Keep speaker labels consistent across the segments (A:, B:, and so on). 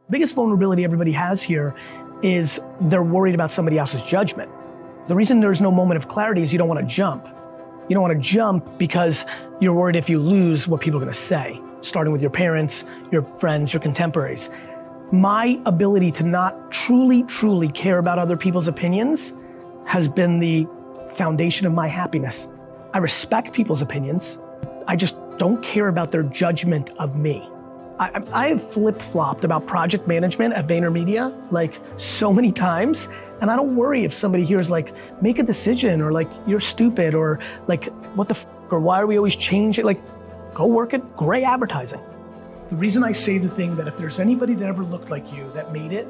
A: Biggest vulnerability everybody has here is they're worried about somebody else's judgment. The reason there's no moment of clarity is you don't want to jump. You don't want to jump because you're worried if you lose what people are going to say, starting with your parents, your friends, your contemporaries. My ability to not truly care about other people's opinions has been the foundation of my happiness. I respect people's opinions. I just don't care about their judgment of me. I have flip-flopped about project management at VaynerMedia like so many times, and I don't worry if somebody hears like, make a decision, or like, you're stupid, or like, what the f, or why are we always changing? Like, go work at Gray Advertising. The reason I say the thing that if there's anybody that ever looked like you that made it,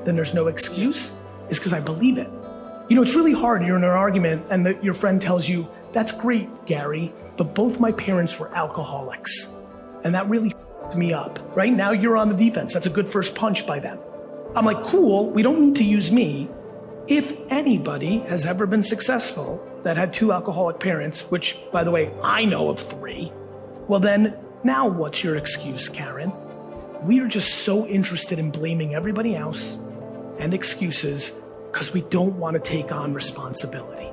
A: then there's no excuse, is because I believe it. You know, it's really hard, you're in an argument and your friend tells you, that's great, Gary, but both my parents were alcoholics. And that really f***ed me up. Right now you're on the defense. That's a good first punch by them. I'm like, cool, we don't need to use me. If anybody has ever been successful that had 2 alcoholic parents, which by the way, I know of 3, well then, now what's your excuse, Karen? We are just so interested in blaming everybody else and excuses because we don't want to take on responsibility.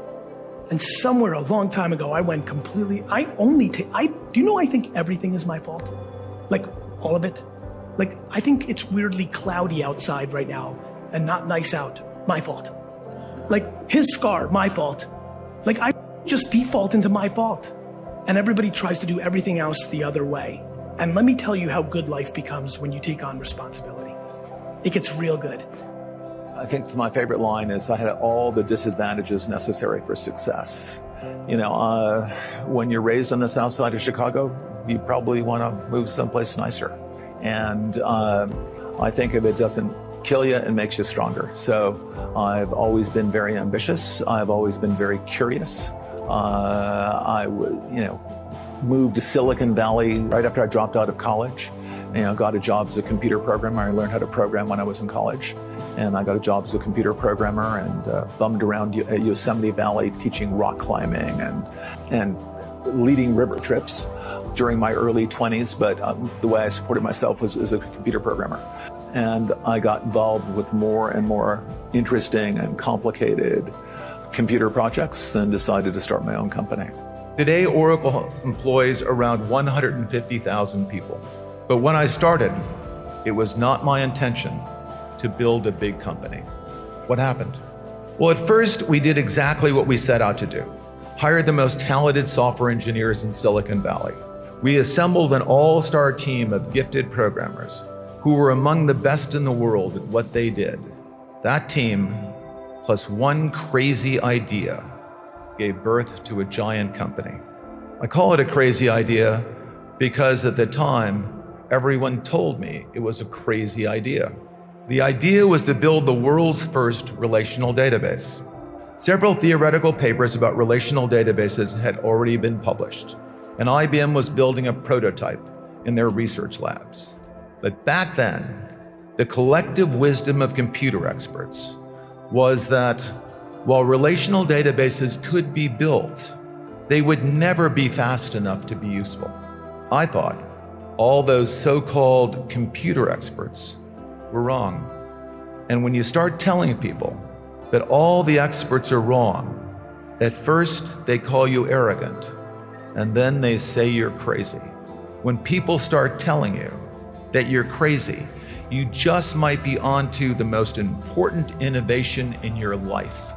A: And somewhere a long time ago, I went completely, do you know I think everything is my fault? Like, all of it. Like, I think it's weirdly cloudy outside right now and not nice out. My fault. Like, his scar, my fault. Like, I just default into my fault. And everybody tries to do everything else the other way. And let me tell you how good life becomes when you take on responsibility. It gets real good.
B: I think my favorite line is, I had all the disadvantages necessary for success. You know, when you're raised on the south side of Chicago, you probably want to move someplace nicer. And I think if it doesn't kill you, it makes you stronger. So I've always been very ambitious. I've always been very curious. I moved to Silicon Valley right after I dropped out of college. You know, got a job as a computer programmer. I learned how to program when I was in college. And I got a job as a computer programmer and bummed around Yosemite Valley teaching rock climbing and leading river trips during my early 20s. But the way I supported myself was as a computer programmer. And I got involved with more and more interesting and complicated computer projects and decided to start my own company.
C: Today, Oracle employs around 150,000 people. But when I started, it was not my intention to build a big company. What happened? Well, at first, we did exactly what we set out to do. Hired the most talented software engineers in Silicon Valley. We assembled an all-star team of gifted programmers who were among the best in the world at what they did. That team, plus one crazy idea, gave birth to a giant company. I call it a crazy idea because at the time, everyone told me it was a crazy idea. The idea was to build the world's first relational database. Several theoretical papers about relational databases had already been published, and IBM was building a prototype in their research labs. But back then, the collective wisdom of computer experts was that while relational databases could be built, they would never be fast enough to be useful. I thought all those so-called computer experts were wrong. And when you start telling people that all the experts are wrong, at first they call you arrogant, and then they say you're crazy. When people start telling you that you're crazy, you just might be onto the most important innovation in your life.